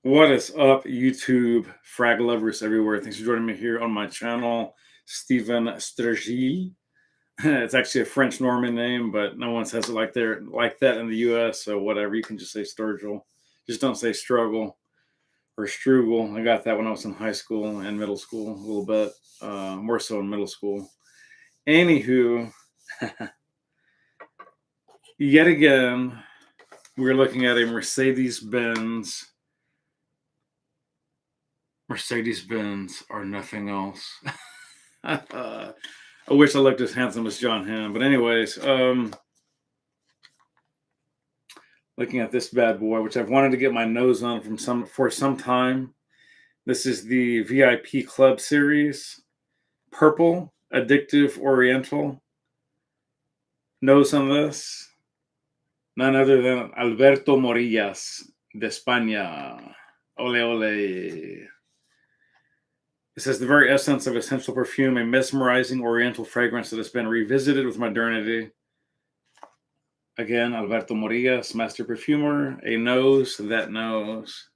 What is up, YouTube frag lovers everywhere? Thanks for joining me here on my channel, Stephen Sturgy. It's actually a French Norman name, but no one says it like that in the U.S. So whatever, you can just say Sturgill. Just don't say struggle or struggle. I got that when I was in high school and middle school a little bit, more so in middle school. Anywho, yet again, we're looking at a Mercedes Benz. Mercedes Benz are nothing else. I wish I looked as handsome as John Hamm. But anyways, looking at this bad boy, which I've wanted to get my nose on for some time. This is the VIP Club Series, purple, Addictive Oriental. Nose on this, none other than Alberto Morillas de España. Ole ole. It says the very essence of essential perfume, a mesmerizing oriental fragrance that has been revisited with modernity. Again, Alberto Morillas, master perfumer, a nose that knows.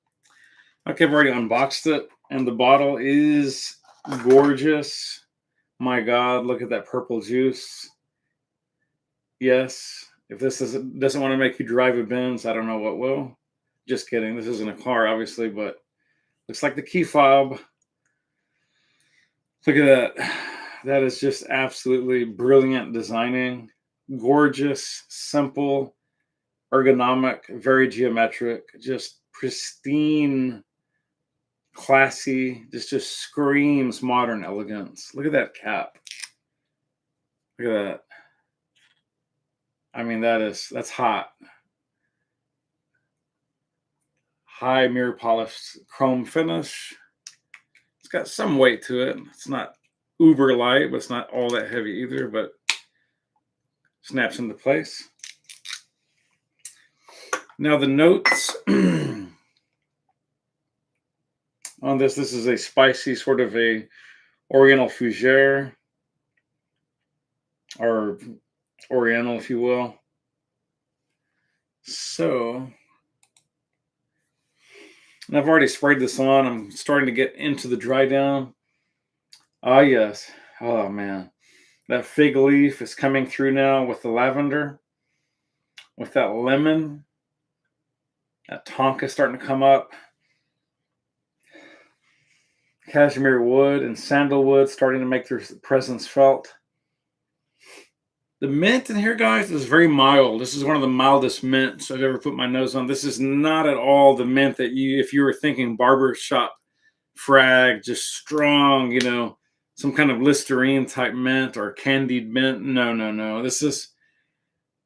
Okay, I've already unboxed it, and the bottle is gorgeous. My God, look at that purple juice. Yes, if this doesn't want to make you drive a Benz, I don't know what will. Just kidding. This isn't a car, obviously, but looks like the key fob. Look at that. That is just absolutely brilliant designing. Gorgeous, simple, ergonomic, very geometric, just pristine, classy, just screams modern elegance. Look at that cap. Look at that. I mean, that's hot. High mirror polished chrome finish. It's got some weight to it. It's not uber light, but it's not all that heavy either, but snaps into place. Now the notes on this is a spicy sort of a Oriental fougere, or Oriental, if you will. So, and I've already sprayed this on. I'm starting to get into the dry down. Ah, yes. Oh, man. That fig leaf is coming through now with the lavender, with that lemon. That tonka starting to come up. Cashmere wood and sandalwood starting to make their presence felt. The mint in here, guys, is very mild. This is one of the mildest mints I've ever put my nose on. This is not at all the mint that if you were thinking barbershop frag, just strong, some kind of Listerine type mint or candied mint. No, no, no. This is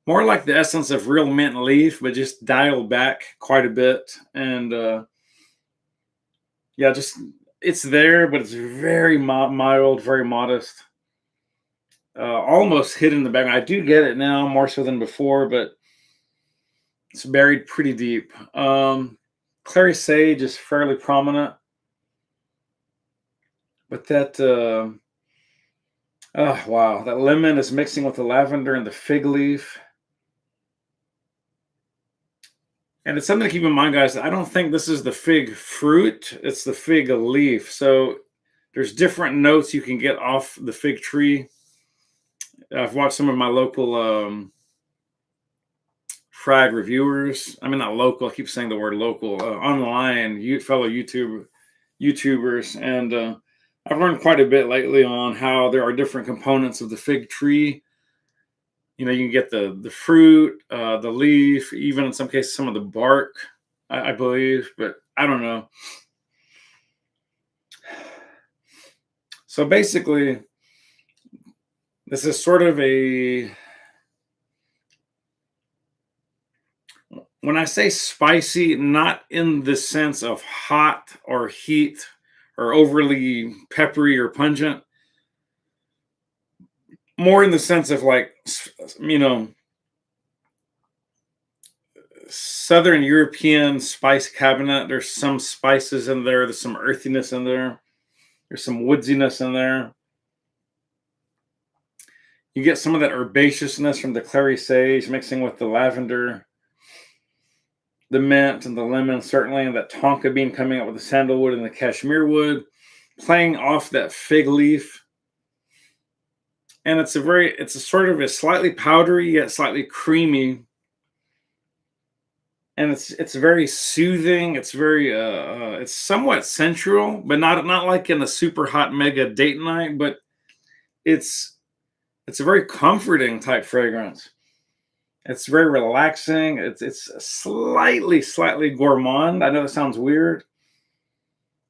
more like the essence of real mint leaf, but just dialed back quite a bit. And yeah, just it's there, but it's very mild, very modest. Almost hidden in the background. I do get it now more so than before, but it's buried pretty deep. Clary sage is fairly prominent, but that oh wow, that lemon is mixing with the lavender and the fig leaf. And it's something to keep in mind, guys. I don't think this is the fig fruit, it's the fig leaf. So there's different notes you can get off the fig tree. I've watched some of my local frag reviewers. I mean, not local. I keep saying the word local. Online, fellow YouTubers, and I've learned quite a bit lately on how there are different components of the fig tree. You can get the fruit, the leaf, even in some cases some of the bark, I believe, but I don't know. So basically, this is sort of when I say spicy, not in the sense of hot or heat or overly peppery or pungent, more in the sense of Southern European spice cabinet. There's some spices in there. There's some earthiness in there. There's some woodsiness in there. You get some of that herbaceousness from the clary sage mixing with the lavender. the mint and the lemon, certainly, and that tonka bean coming out with the sandalwood and the cashmere wood, playing off that fig leaf. And it's a sort of a slightly powdery yet slightly creamy, and it's very soothing. It's very it's somewhat sensual, but not like in a super hot mega date night, but it's it's a very comforting type fragrance. It's very relaxing. It's slightly gourmand. I know that sounds weird,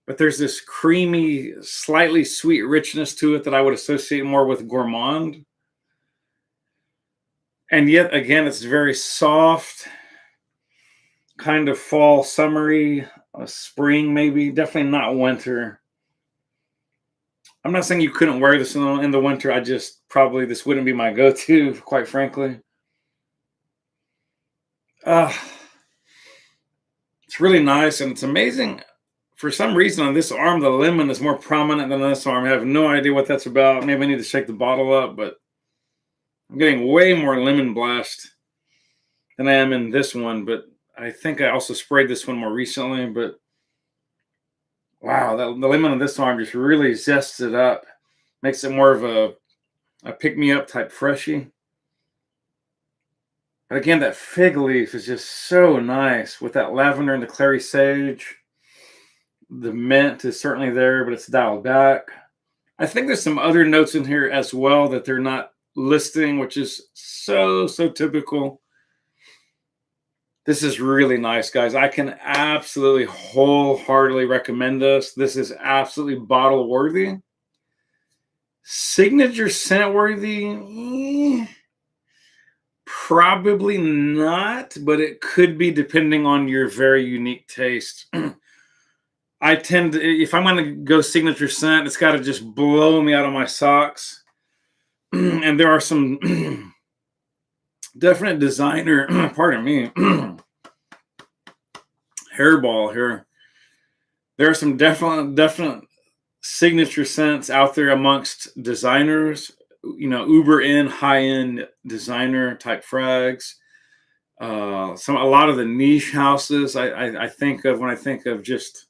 but there's this creamy, slightly sweet richness to it that I would associate more with gourmand. And yet again, it's very soft, kind of fall, summery, spring maybe. Definitely not winter. I'm not saying you couldn't wear this in the winter. I just probably this wouldn't be my go-to, quite frankly. Uh, it's really nice and it's amazing. For some reason, on this arm, the lemon is more prominent than this arm. I have no idea what that's about. Maybe I need to shake the bottle up, but I'm getting way more lemon blast than I am in this one. But I think I also sprayed this one more recently. But wow, the lemon on this arm just really zests it up, makes it more of a pick me up type freshie. But again, that fig leaf is just so nice with that lavender and the clary sage. The mint is certainly there, but it's dialed back. I think there's some other notes in here as well that they're not listing, which is so typical. This is really nice, guys. I can absolutely wholeheartedly recommend this. This is absolutely bottle worthy. Signature scent worthy? Probably not, but it could be depending on your very unique taste. I tend to, if I'm going to go signature scent, it's got to just blow me out of my socks. And there are some definite designer, pardon me, hairball here. There are some definite signature scents out there amongst designers, uber in high end designer type frags. A lot of the niche houses I think of when I think of just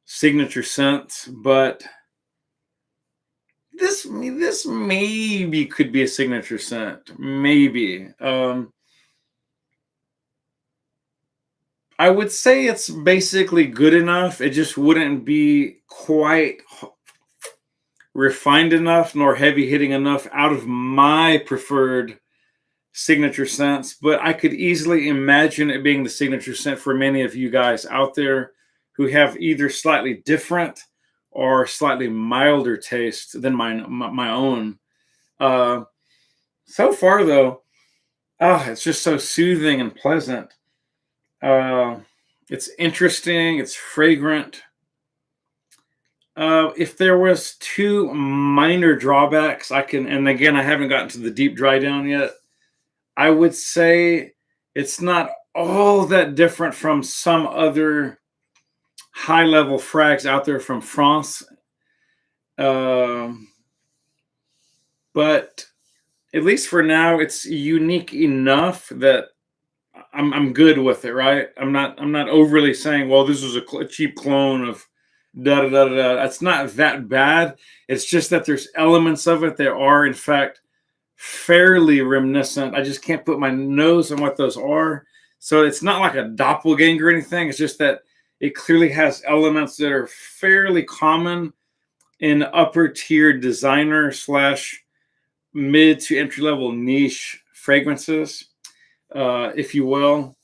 signature scents, but this maybe could be a signature scent, maybe. I would say it's basically good enough. It just wouldn't be quite refined enough nor heavy hitting enough out of my preferred signature scents, but I could easily imagine it being the signature scent for many of you guys out there who have either slightly different or slightly milder taste than my own. So far, though, it's just so soothing and pleasant. It's interesting. It's fragrant. If there was two minor drawbacks, and again, I haven't gotten to the deep dry down yet. I would say it's not all that different from some other high level frags out there from France. But at least for now, it's unique enough that I'm good with it, right? I'm not overly saying, well, this is a cheap clone of da da da da. That's not that bad. It's just that there's elements of it that are, in fact, fairly reminiscent. I just can't put my nose on what those are. So it's not like a doppelganger or anything. It's just that it clearly has elements that are fairly common in upper tier designer slash mid to entry level niche fragrances, if you will.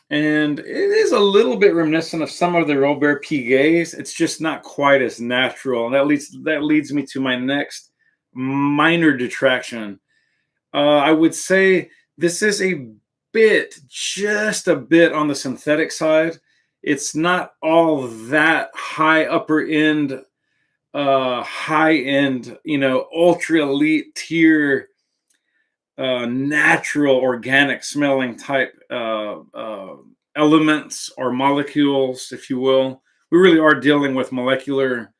And it is a little bit reminiscent of some of the Robert Piguets. It's just not quite as natural. And that leads me to my next minor detraction. I would say this is just a bit on the synthetic side. It's not all that high upper end, high end, ultra elite tier, natural organic smelling type elements or molecules, if you will. We really are dealing with molecular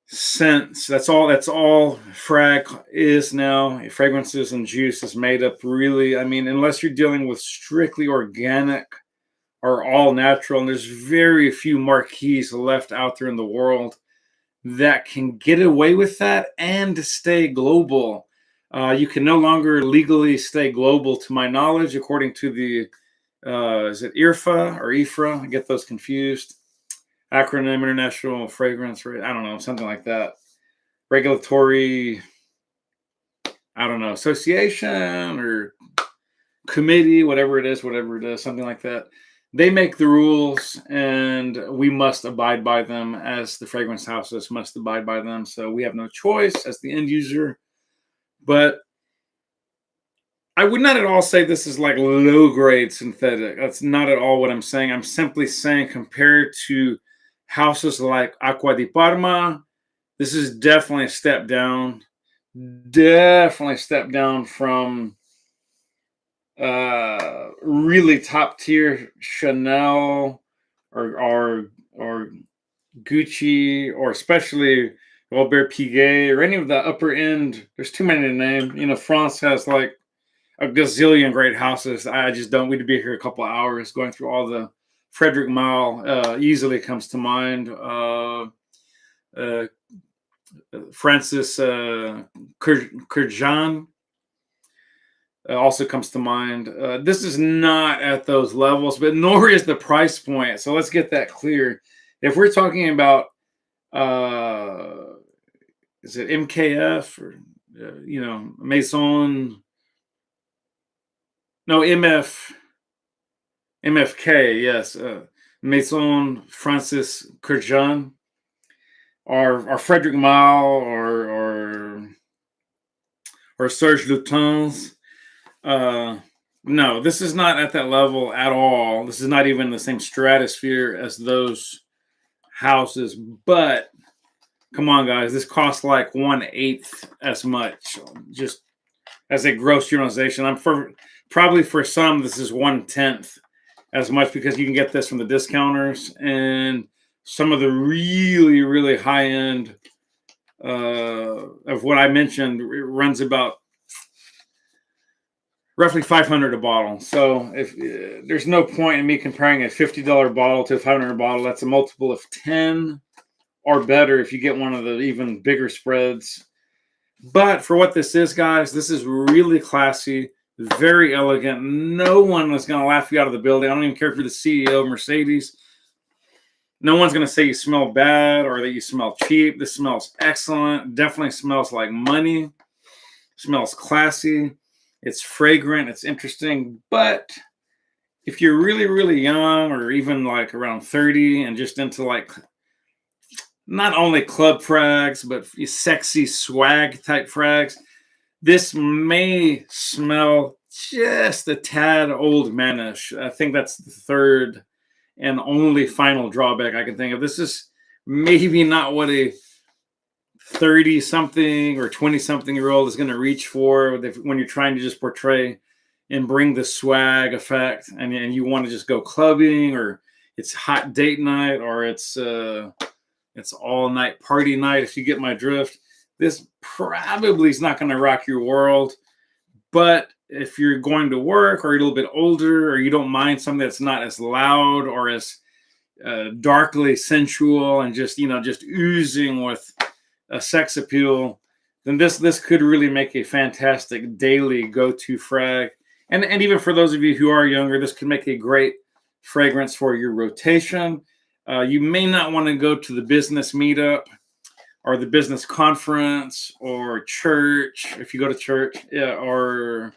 scents. That's all frag is now. Fragrances and juice is made up, really. I mean, unless you're dealing with strictly organic or all natural, and there's very few marquees left out there in the world that can get away with that and stay global. You can no longer legally stay global, to my knowledge, according to the is it IRFA or IFRA? I get those confused. Acronym International Fragrance, I don't know, something like that. Regulatory, I don't know, association or committee, whatever it is, something like that. They make the rules, and we must abide by them, as the fragrance houses must abide by them. So we have no choice as the end user. But I would not at all say this is like low grade synthetic. That's not at all what I'm saying. I'm simply saying, compared to houses like Acqua di Parma, this is definitely a step down. Definitely a step down from really top tier Chanel or Gucci, or especially Robert Piguet, or any of the upper end. There's too many to name. You know, France has like a gazillion great houses. I just don't. We'd be here a couple of hours going through all the. Frederick Mile easily comes to mind. Uh, Francis Kurjan also comes to mind. This is not at those levels, but nor is the price point. So let's get that clear. If we're talking about, is it MKF or, Maison? No, MFK, yes. Maison Francis Kurjan, or Frederick Mile, or Serge Lutens. No, this is not at that level at all. This is not even the same stratosphere as those houses. But come on, guys, this costs like 1/8 as much, just as a gross generalization. Probably for some, this is 1/10 as much, because you can get this from the discounters, and some of the really, really high end of what I mentioned, it runs about roughly $500 a bottle. So if there's no point in me comparing a $50 bottle to a $500 bottle, that's a multiple of 10 or better if you get one of the even bigger spreads. But for what this is, guys, this is really classy, very elegant. No one is going to laugh you out of the building. I don't even care if you're the CEO of Mercedes. No one's going to say you smell bad or that you smell cheap. This smells excellent. Definitely smells like money. Smells classy. It's fragrant. It's interesting. But if you're really, really young, or even like around 30 and just into like not only club frags, but sexy swag type frags, this may smell just a tad old manish. I think that's the third and only final drawback I can think of. This is maybe not what a 30 something or 20 something year old is going to reach for when you're trying to just portray and bring the swag effect, and you want to just go clubbing, or it's hot date night, or it's all night party night, if you get my drift. This probably is not going to rock your world. But if you're going to work, or you're a little bit older, or you don't mind something that's not as loud or as darkly sensual and just oozing with a sex appeal, then this could really make a fantastic daily go-to frag. And even for those of you who are younger, this could make a great fragrance for your rotation. You may not want to go to the business meetup or the business conference or church, if you go to church, or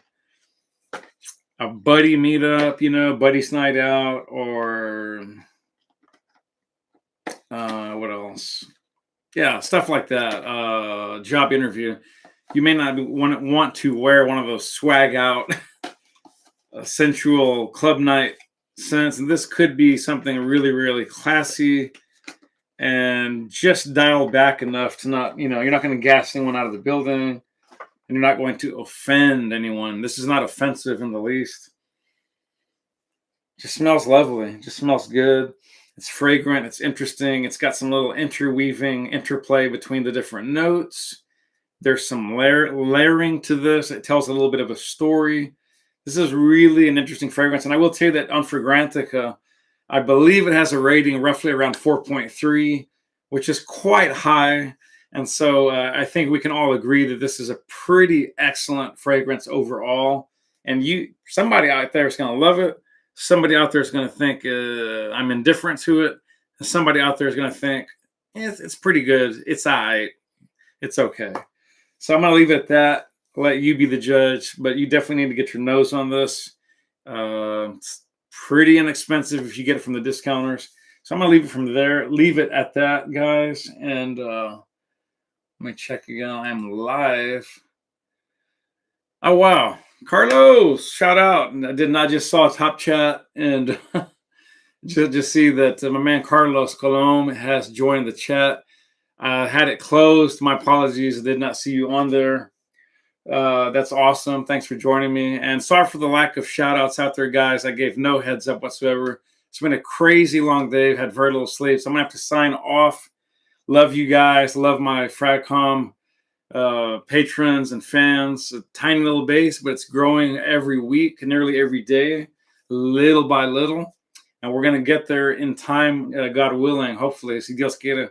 a buddy meetup, buddy's night out, or what else? Yeah, stuff like that. Job interview. You may not want to wear one of those swag out, sensual club night scents, and this could be something really, really classy and just dial back enough to not, you're not going to gas anyone out of the building, and you're not going to offend anyone. This is not offensive in the least. Just smells lovely. Just smells good. It's fragrant. It's interesting. It's got some little interplay between the different notes. There's some layering to this. It tells a little bit of a story. This is really an interesting fragrance. And I will tell you that on Fragrantica, I believe it has a rating roughly around 4.3, which is quite high. And so I think we can all agree that this is a pretty excellent fragrance overall. And somebody out there is going to love it. Somebody out there is going to think I'm indifferent to it. And somebody out there is going to think it's pretty good. It's all right. It's okay. So I'm going to leave it at that. Let you be the judge, but you definitely need to get your nose on this. It's pretty inexpensive if you get it from the discounters. So I'm going to leave it from there. Leave it at that, guys. And let me check again. I'm live. Oh, wow. Carlos, shout out. I did not just saw a top chat and just see that my man Carlos Colom has joined the chat. I had it closed. My apologies. I did not see you on there. That's awesome. Thanks for joining me. And sorry for the lack of shout outs out there, guys. I gave no heads up whatsoever. It's been a crazy long day. I've had very little sleep. So I'm going to have to sign off. Love you guys. Love my Fragcom patrons and fans. A tiny little base, but it's growing every week, nearly every day, little by little. And we're going to get there in time, God willing, hopefully, si Dios quiere.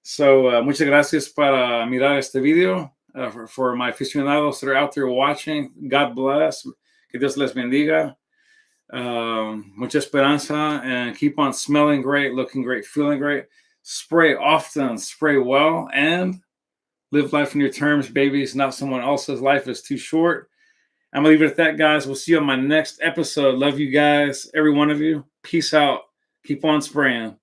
So, muchas gracias para mirar este video. For my aficionados that are out there watching, God bless. Que Dios les bendiga. Mucha esperanza. And keep on smelling great, looking great, feeling great. Spray often, spray well, and live life on your terms, babies. Not someone else's. Life is too short. I'm going to leave it at that, guys. We'll see you on my next episode. Love you guys, every one of you. Peace out. Keep on spraying.